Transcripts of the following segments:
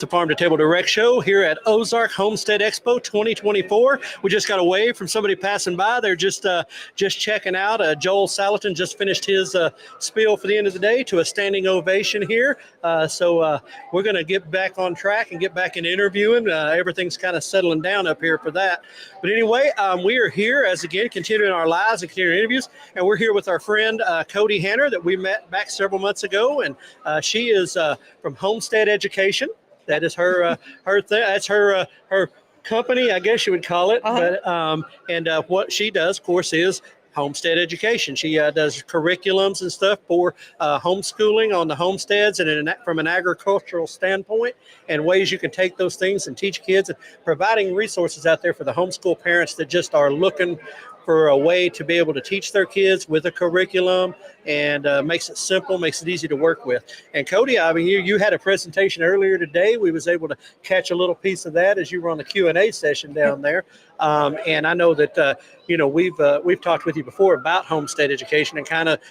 The Farm2Table Direct Show here at Ozark Homestead Expo 2024. We just got a wave from somebody passing by. They're just checking out. Joel Salatin just finished his spiel for the end of the day to a standing ovation here. So we're going to get back on track and get back in interviewing. Everything's kind of settling down up here for that. But anyway, we are here as again continuing our lives and continuing interviews, and we're here with our friend Cody Hanner that we met back several months ago, and she is from Homestead Education. That is her thing. That's her company, I guess you would call it. But what she does, of course, is homestead education. She does curriculums and stuff for homeschooling on the homesteads and from an agricultural standpoint, and ways you can take those things and teach kids, and providing resources out there for the homeschool parents that just are looking for a way to be able to teach their kids with a curriculum, and makes it simple, makes it easy to work with. And Cody, I mean, you had a presentation earlier today. We was able to catch a little piece of that as you were on the Q&A session down there. And I know that we've talked with you before about homestead education and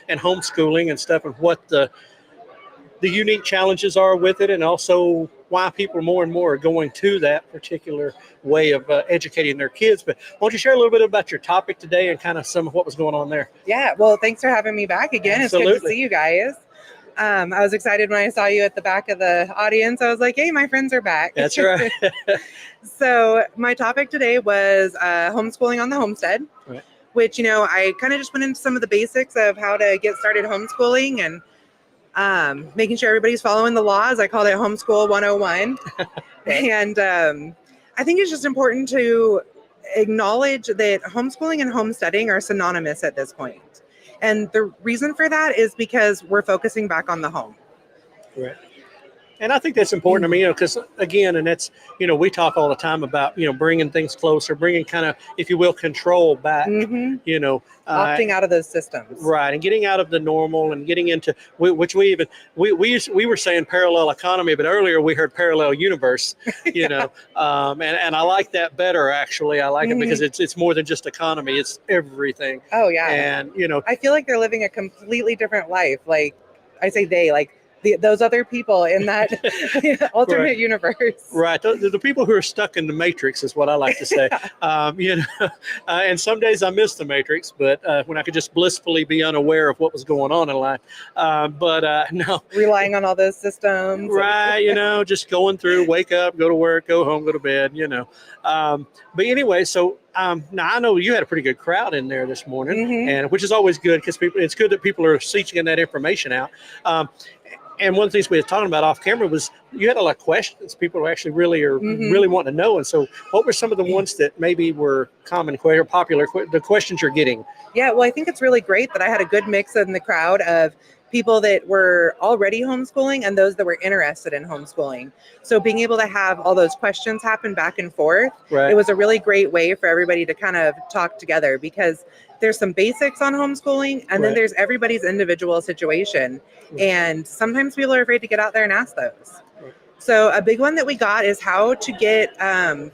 and homeschooling and stuff, and what the unique challenges are with it, and also why people more and more are going to that particular way of educating their kids. But why don't you share a little bit about your topic today and kind of some of what was going on there? Yeah, well, thanks for having me back again. Absolutely. It's good to see you guys. I was excited when I saw you at the back of the audience. I was like, hey, my friends are back. That's right. So my topic today was homeschooling on the homestead, right. Which, I kind of just went into some of the basics of how to get started homeschooling, and making sure everybody's following the laws. I called it Homeschool 101. And I think it's just important to acknowledge that homeschooling and homesteading are synonymous at this point. And the reason for that is because we're focusing back on the home. Right. And I think that's important. I mean, because again, and that's, we talk all the time about, bringing things closer, bringing kind of, if you will, control back, opting out of those systems. Right. And getting out of the normal and getting into, which we were saying parallel economy, but earlier we heard parallel universe, and I like that better, actually. I like it because it's more than just economy. It's everything. Oh, yeah. And, I feel like they're living a completely different life. Like I say they, like, those other people in that alternate universe. Right. The people who are stuck in the matrix is what I like to say. And some days I miss the matrix, but when I could just blissfully be unaware of what was going on in life. No. Relying on all those systems. Right. Just going through, wake up, go to work, go home, go to bed, But anyway, so now I know you had a pretty good crowd in there this morning, and which is always good because it's good that people are seeking that information out. And one of the things we were talking about off camera was you had a lot of questions. People actually really wanting to know. And so what were some of the ones that maybe were common or popular, the questions you're getting? Yeah, well, I think it's really great that I had a good mix in the crowd of people that were already homeschooling and those that were interested in homeschooling. So being able to have all those questions happen back and forth, right. It was a really great way for everybody to kind of talk together, because there's some basics on homeschooling, and then there's everybody's individual situation. And sometimes people are afraid to get out there and ask those. So a big one that we got is how to get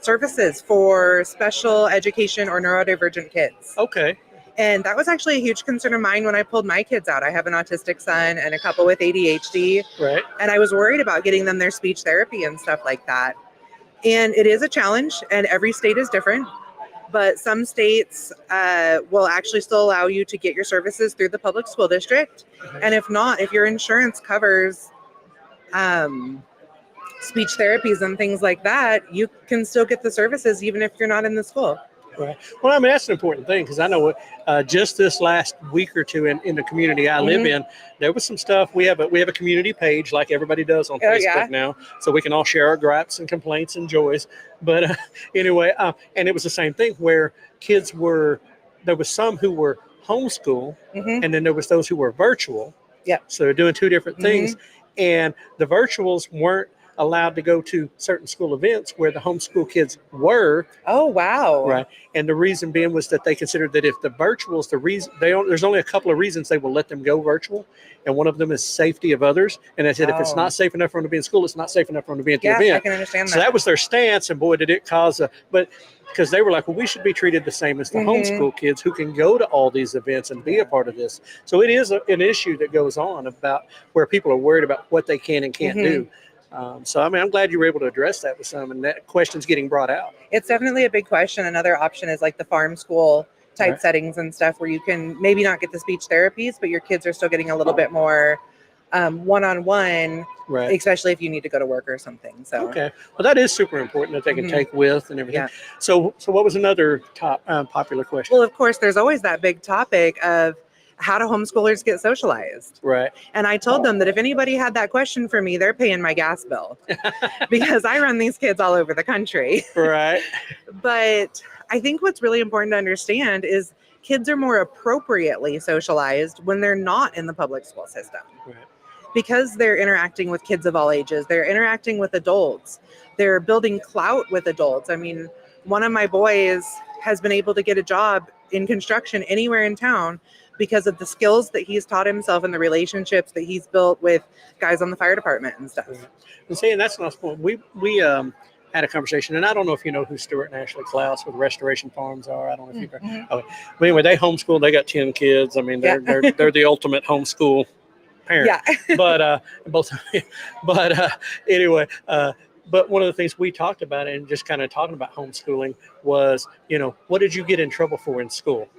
services for special education or neurodivergent kids. Okay. And that was actually a huge concern of mine when I pulled my kids out. I have an autistic son and a couple with ADHD. Right. And I was worried about getting them their speech therapy and stuff like that. And it is a challenge, and every state is different. But some states will actually still allow you to get your services through the public school district. And if not, if your insurance covers speech therapies and things like that, you can still get the services even if you're not in the school. Right. Well, I mean, that's an important thing, because I know just this last week or two in the community I live in, there was some stuff. We have a community page like everybody does on Facebook now, so we can all share our gripes and complaints and joys. But anyway, and it was the same thing where there was some who were homeschool, and then there was those who were virtual. Yeah. So they're doing two different things, and the virtuals weren't allowed to go to certain school events where the homeschool kids were. Oh, wow. Right. And the reason being was that they considered that if the virtuals, there's only a couple of reasons they will let them go virtual. And one of them is safety of others. And they said, if it's not safe enough for them to be in school, it's not safe enough for them to be at the event. Yeah, I can understand that. So that was their stance. And boy, did it cause because they were like, well, we should be treated the same as the homeschool kids who can go to all these events and be a part of this. So it is an issue that goes on about where people are worried about what they can and can't do. So, I mean, I'm glad you were able to address that with some, and that question's getting brought out. It's definitely a big question. Another option is like the farm school type Right. settings and stuff where you can maybe not get the speech therapies, but your kids are still getting a little bit more one-on-one, Right. especially if you need to go to work or something. So Okay. Well, that is super important that they can take with and everything. Yeah. So what was another top popular question? Well, of course, there's always that big topic of how do homeschoolers get socialized? Right. And I told them that if anybody had that question for me, they're paying my gas bill because I run these kids all over the country. Right. But I think what's really important to understand is kids are more appropriately socialized when they're not in the public school system. Right. Because they're interacting with kids of all ages, they're interacting with adults, they're building clout with adults. I mean, one of my boys has been able to get a job in construction anywhere in town because of the skills that he's taught himself and the relationships that he's built with guys on the fire department and stuff. Right. And see, and that's not point. We had a conversation, and I don't know if you know who Stuart and Ashley Klaus with Restoration Farms are. I don't know if you've heard. Oh, but anyway, they homeschool. They got 10 kids. I mean, they're the ultimate homeschool parent. Yeah. But anyway, but one of the things we talked about and just kind of talking about homeschooling was, what did you get in trouble for in school?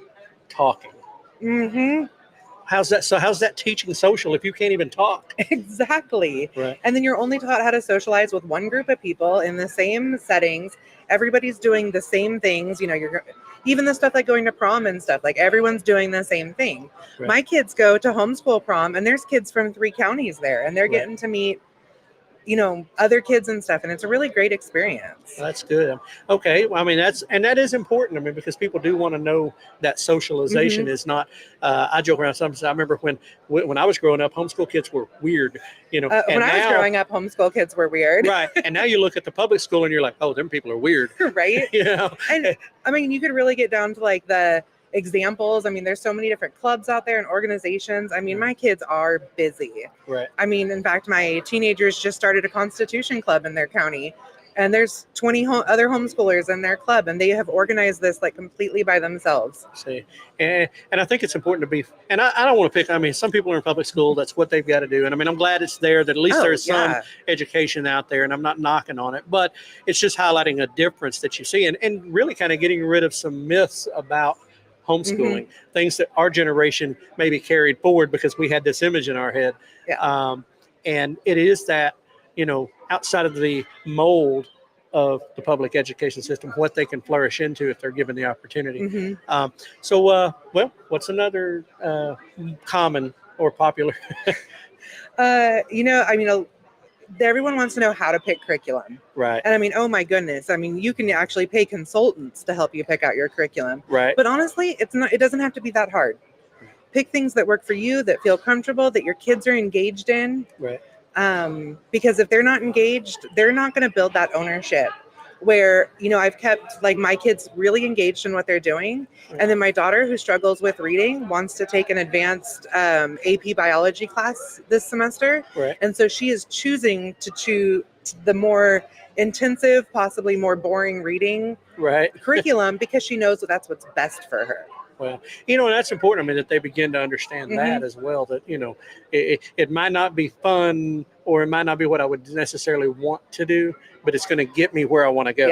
Talking. Mm-hmm. How's that teaching social if you can't even talk? Exactly. Right. And then you're only taught how to socialize with one group of people in the same settings. Everybody's doing the same things. You're even the stuff like going to prom and stuff, like everyone's doing the same thing. Right. My kids go to homeschool prom and there's kids from 3 counties there and they're Right. getting to meet, other kids and stuff. And it's a really great experience. That's good. Okay. Well, I mean, that is important. I mean, because people do want to know that socialization is not, I joke around sometimes. I remember when I was growing up, homeschool kids were weird, and When I was growing up, homeschool kids were weird. Right. And now you look at the public school and you're like, oh, them people are weird. Right. And I mean, you could really get down to like the examples. I mean, there's so many different clubs out there and organizations. I mean, my kids are busy. Right. I mean, in fact, my teenagers just started a Constitution club in their county, and there's 20 other homeschoolers in their club, and they have organized this like completely by themselves. See, and I think it's important to be, and I don't want to pick, I mean, some people are in public school, that's what they've got to do. And I mean, I'm glad it's there, that at least there's some education out there, and I'm not knocking on it, but it's just highlighting a difference that you see and really kind of getting rid of some myths about homeschooling, things that our generation maybe carried forward because we had this image in our head. Yeah. And it is that, outside of the mold of the public education system, what they can flourish into if they're given the opportunity. So, what's another common or popular? Everyone wants to know how to pick curriculum. Right. And I mean, oh my goodness. I mean, you can actually pay consultants to help you pick out your curriculum. Right. But honestly, it doesn't have to be that hard. Pick things that work for you, that feel comfortable, that your kids are engaged in. Right. Because if they're not engaged, they're not going to build that ownership where, I've kept like my kids really engaged in what they're doing. Right. And then my daughter, who struggles with reading, wants to take an advanced AP biology class this semester. Right. And so she is choosing to choose the more intensive, possibly more boring reading curriculum because she knows that's what's best for her. Well, and that's important. I mean, that they begin to understand that as well, that, it might not be fun or it might not be what I would necessarily want to do, but it's going to get me where I want to go.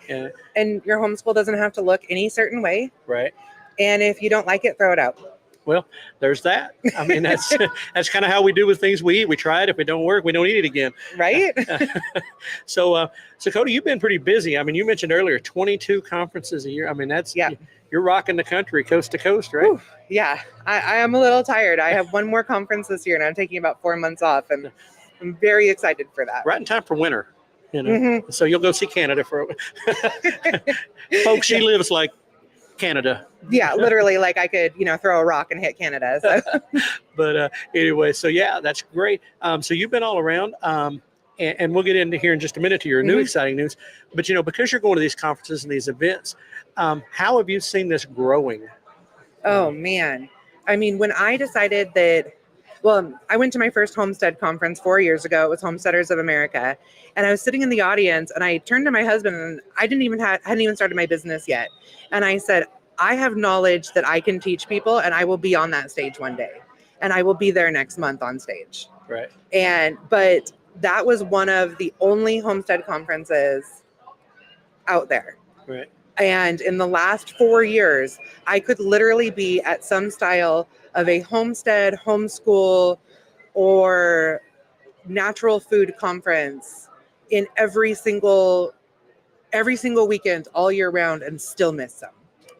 Yeah. And your homeschool doesn't have to look any certain way. Right. And if you don't like it, throw it out. Well, there's that. I mean, that's kind of how we do with things we eat. We try it. If it don't work, we don't eat it again. Right. So Cody, you've been pretty busy. I mean, you mentioned earlier 22 conferences a year. I mean, that's you're rocking the country coast to coast, right? Ooh, yeah. I am a little tired. I have one more conference this year, and I'm taking about 4 months off, and I'm very excited for that. Right in time for winter, So you'll go see Canada for folks. She lives like Canada. Yeah, literally, like I could, throw a rock and hit Canada. So. But anyway, so yeah, that's great. So you've been all around, and we'll get into here in just a minute to your new exciting news. But because you're going to these conferences and these events, how have you seen this growing? Oh man, I mean, when I decided that. Well, I went to my first Homestead conference 4 years ago. It was Homesteaders of America. And I was sitting in the audience and I turned to my husband, and I hadn't even started my business yet. And I said, I have knowledge that I can teach people, and I will be on that stage one day. And I will be there next month on stage. Right. But that was one of the only homestead conferences out there. Right. And in the last 4 years, I could literally be at some style of a homestead, homeschool, or natural food conference in every single weekend all year round and still miss some.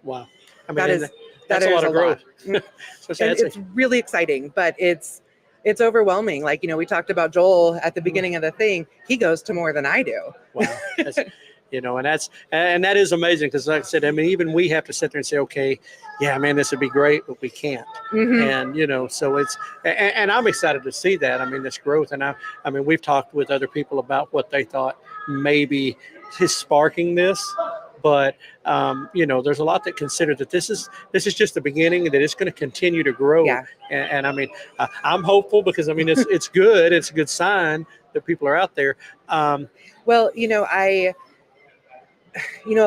Wow. I mean, that is a lot of growth. And So it's really exciting, but it's overwhelming. Like, we talked about Joel at the beginning of the thing. He goes to more than I do. Wow. And that is amazing because, like I said, I mean, even we have to sit there and say, okay, yeah, man, this would be great, but we can't. Mm-hmm. And so it's, and I'm excited to see that. I mean, this growth, and I mean, we've talked with other people about what they thought maybe is sparking this, but there's a lot that consider that this is just the beginning, that it's going to continue to grow. Yeah. And I mean, I'm hopeful because I mean, it's good. It's a good sign that people are out there. Well, a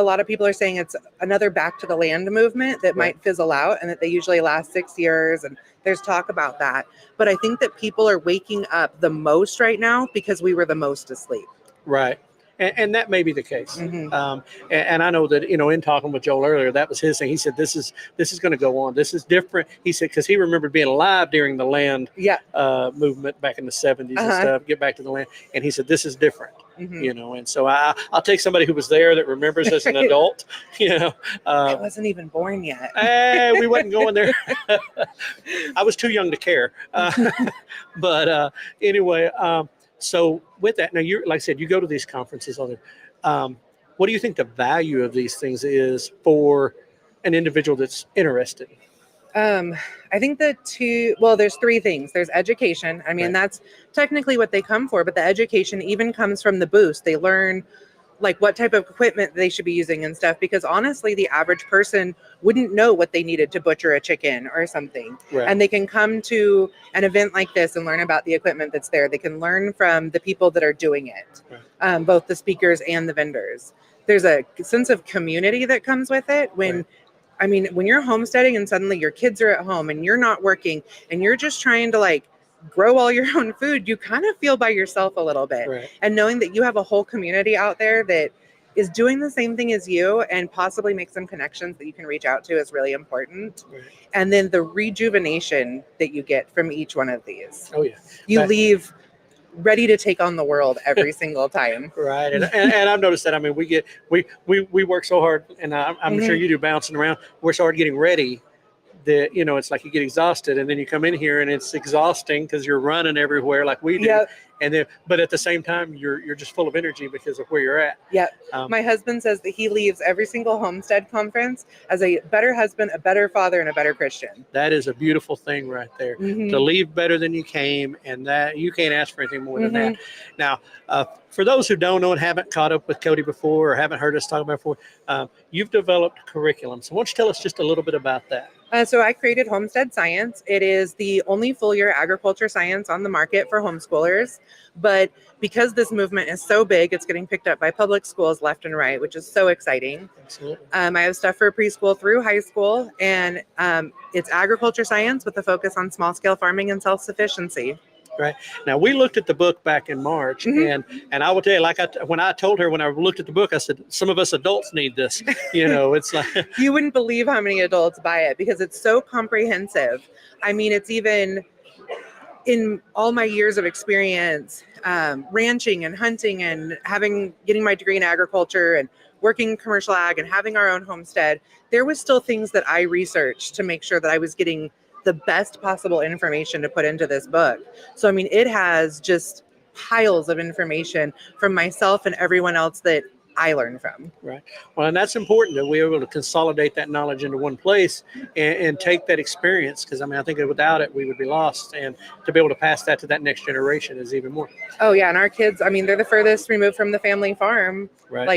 lot of people are saying it's another back to the land movement that might fizzle out, and that they usually last 6 years. And there's talk about that. But I think that people are waking up the most right now because we were the most asleep. Right. And that may be the case. Mm-hmm. And I know that, in talking with Joel earlier, that was his thing. He said, this is going to go on. This is different. He said, because he remembered being alive during the land movement back in the 70s and stuff, get back to the land. And he said, this is different. Mm-hmm. And so I'll take somebody who was there that remembers as an adult. I wasn't even born yet. We wasn't going there. I was too young to care. But anyway, so with that, now you're, like I said, you go to these conferences. What do you think the value of these things is for an individual that's interested? I think there's 3 things. There's education. I mean, that's technically what they come for, but the education even comes from the booth. They learn like what type of equipment they should be using and stuff, because honestly, the average person wouldn't know what they needed to butcher a chicken or something. Right. And they can come to an event like this and learn about the equipment that's there. They can learn from the people that are doing it, both the speakers and the vendors. There's a sense of community that comes with it when you're homesteading and suddenly your kids are at home and you're not working and you're just trying to grow all your own food, you kind of feel by yourself a little bit. Right. And knowing that you have a whole community out there that is doing the same thing as you and possibly make some connections that you can reach out to is really important. Right. And then the rejuvenation that you get from each one of these. Oh yeah. You leave ready to take on the world every single time. Right. And I've noticed that. I mean, we work so hard, and I'm sure you do, bouncing around. We're so hard getting ready that, it's like you get exhausted, and then you come in here and it's exhausting because you're running everywhere like we do. Yep. And then, but at the same time, you're just full of energy because of where you're at. Yeah. My husband says that he leaves every single homestead conference as a better husband, a better father, and a better Christian. That is a beautiful thing right there. Mm-hmm. To leave better than you came, and that you can't ask for anything more than that. Now, for those who don't know and haven't caught up with Cody before or haven't heard us talk about before, you've developed curriculum. So why don't you tell us just a little bit about that? So I created Homestead Science. It is the only full-year agriculture science on the market for homeschoolers. But because this movement is so big, it's getting picked up by public schools left and right, which is so exciting. Absolutely. I have stuff for preschool through high school, and it's agriculture science with a focus on small-scale farming and self-sufficiency. Right. Now, we looked at the book back in March, and I will tell you, when I told her, when I looked at the book, I said, some of us adults need this. It's like... You wouldn't believe how many adults buy it because it's so comprehensive. I mean, it's even in all my years of experience, ranching and hunting and getting my degree in agriculture and working in commercial ag and having our own homestead, there was still things that I researched to make sure that I was getting the best possible information to put into this book. So, I mean, it has just piles of information from myself and everyone else that I learn from. Right. Well, and that's important that we're able to consolidate that knowledge into one place and take that experience. Because I think that without it, we would be lost. And to be able to pass that to that next generation is even more. Oh, yeah. And our kids, they're the furthest removed from the family farm,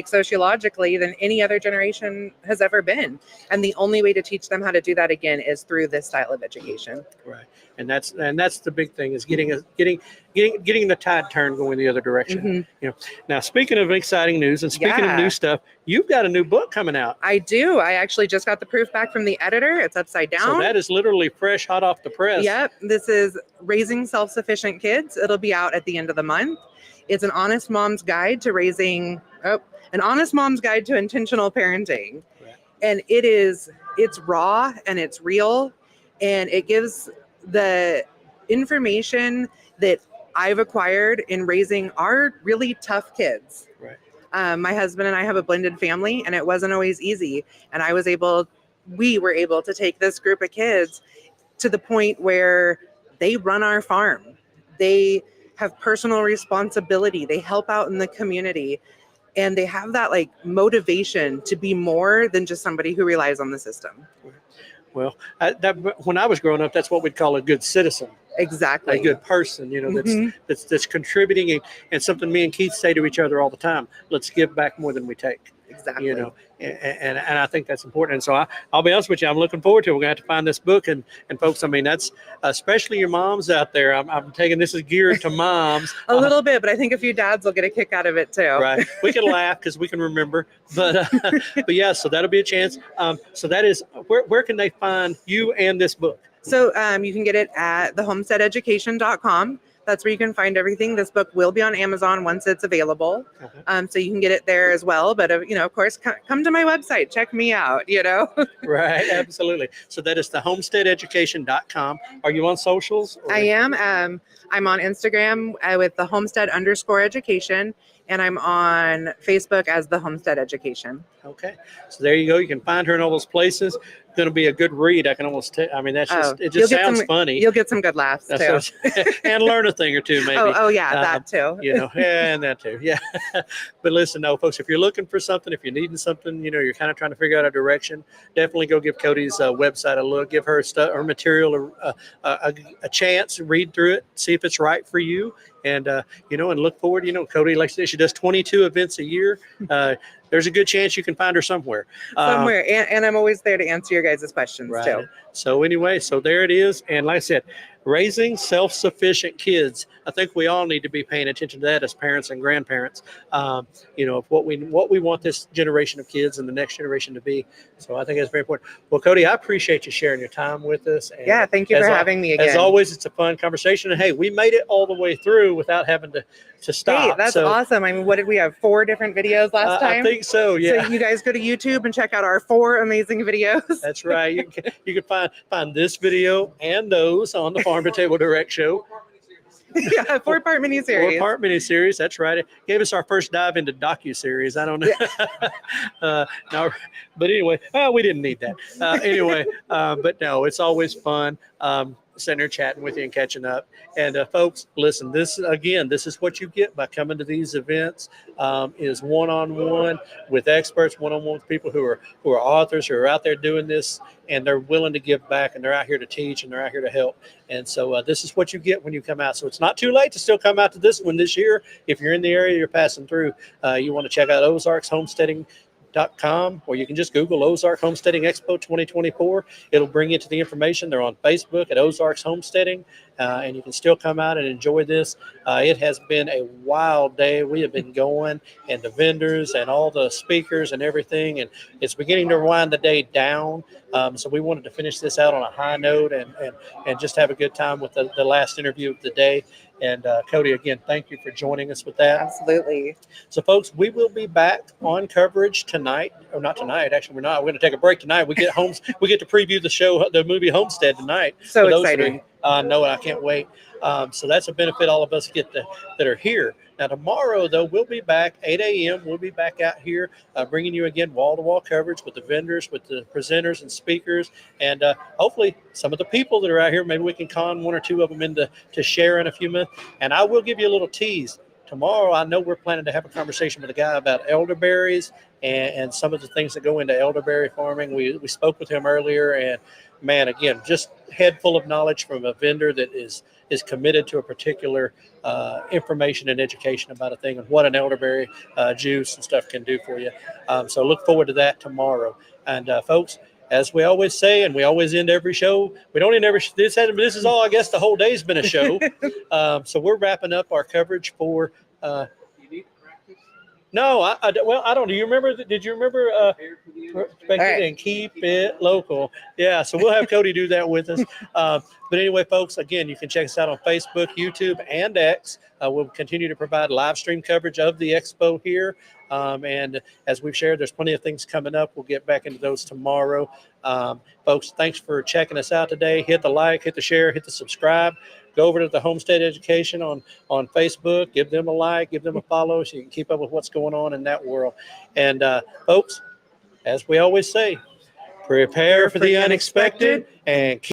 sociologically, than any other generation has ever been. And the only way to teach them how to do that again is through this style of education. Right. And that's the big thing, is getting getting the tide turned going the other direction. Now, speaking of exciting news and speaking of new stuff, you've got a new book coming out. I do. I actually just got the proof back from the editor. It's upside down. So that is literally fresh, hot off the press. Yep. This is Raising Self-Sufficient Kids. It'll be out at the end of the month. It's an honest mom's guide to intentional parenting. Right. And it's raw and it's real, and it gives the information that I've acquired in raising our really tough kids. Right. My husband and I have a blended family, and it wasn't always easy. And we were able to take this group of kids to the point where they run our farm. They have personal responsibility. They help out in the community, and they have that like motivation to be more than just somebody who relies on the system. Well, when I was growing up, that's what we'd call a good citizen. Exactly. A good person, that's contributing, and something me and Keith say to each other all the time: let's give back more than we take. Exactly. And I think that's important. And so I'll be honest with you, I'm looking forward to it. We're going to have to find this book, and folks, I mean, that's especially your moms out there. I'm taking this is geared to moms. A little bit, but I think a few dads will get a kick out of it too. Right. We can laugh because we can remember, but yeah, so that'll be a chance. So that is, where can they find you and this book? So you can get it at thehomesteadeducation.com. That's where you can find everything. This book will be on Amazon once it's available. So you can get it there as well. But, of course, come to my website. Check me out, Right. Absolutely. So that is thehomesteadeducation.com. Are you on socials? I am. I'm on Instagram with the Homestead_education. And I'm on Facebook as the Homestead Education. Okay. So there you go. You can find her in all those places. Going to be a good read. I can almost tell. I mean, that's just, it just sounds funny. You'll get some good laughs too. And learn a thing or two, maybe. Oh yeah, that too. And that too. Yeah. But listen, no, folks, if you're looking for something, if you're needing something, you're kind of trying to figure out a direction, definitely go give Cody's website a look, give her her material a chance, read through it, see if it's right for you. And, and look forward, Cody, like I said, she does 22 events a year. There's a good chance you can find her somewhere. And I'm always there to answer your guys' questions too. So anyway, so there it is. And like I said, raising self-sufficient kids. I think we all need to be paying attention to that as parents and grandparents, of what we want this generation of kids and the next generation to be. So I think that's very important. Well, Cody, I appreciate you sharing your time with us. And thank you for having me again. As always, it's a fun conversation. And hey, we made it all the way through without having to stop. Hey, that's awesome. I mean, what did we have? 4 different videos last time? I think so, yeah. So you guys go to YouTube and check out our 4 amazing videos. That's right. You can find this video and those on the Farm2Table Direct Show. Yeah, 4-part miniseries. 4-part miniseries. That's right. It gave us our first dive into docu-series. I don't know. No, but anyway, we didn't need that. But no, it's always fun. Sitting here chatting with you and catching up. And folks, listen, this is what you get by coming to these events, is one-on-one with experts, one-on-one with people who are authors, who are out there doing this, and they're willing to give back, and they're out here to teach, and they're out here to help. And so this is what you get when you come out. So it's not too late to still come out to this one this year. If you're in the area, you're passing through, you want to check out Ozarks Homesteading .com, or you can just Google Ozark Homesteading Expo 2024. It'll bring you to the information. They're on Facebook at Ozarks Homesteading, and you can still come out and enjoy this. It has been a wild day. We have been going, and the vendors and all the speakers and everything, and it's beginning to wind the day down. So we wanted to finish this out on a high note and just have a good time with the last interview of the day. And Cody, again, thank you for joining us with that. Absolutely. So, folks, we will be back on coverage tonight. Or not tonight, actually, we're not. We're going to take a break tonight. We get to preview the movie Homestead tonight. So exciting. No, I can't wait. So that's a benefit all of us get that are here. Now, tomorrow, though, we'll be back 8 a.m. We'll be back out here bringing you, again, wall-to-wall coverage with the vendors, with the presenters and speakers, and hopefully some of the people that are out here, maybe we can con 1 or 2 of them into sharing a few minutes. And I will give you a little tease. Tomorrow, I know we're planning to have a conversation with a guy about elderberries and some of the things that go into elderberry farming. We spoke with him earlier, and, man, again, just head full of knowledge from a vendor that is committed to a particular information and education about a thing and what an elderberry juice and stuff can do for you. So look forward to that tomorrow. And folks, as we always say, and we always end every show. We don't end every. This is all. I guess the whole day's been a show. So we're wrapping up our coverage for. No, I don't. Do you remember? Did you remember? Respect it and keep it local. Yeah, so we'll have Cody do that with us. But anyway, folks, again, you can check us out on Facebook, YouTube, and X. We'll continue to provide live stream coverage of the expo here. And as we've shared, there's plenty of things coming up. We'll get back into those tomorrow. Folks, thanks for checking us out today. Hit the like, hit the share, hit the subscribe. Go over to the Homestead Education on Facebook. Give them a like, give them a follow so you can keep up with what's going on in that world. And folks, as we always say, prepare for the unexpected and keep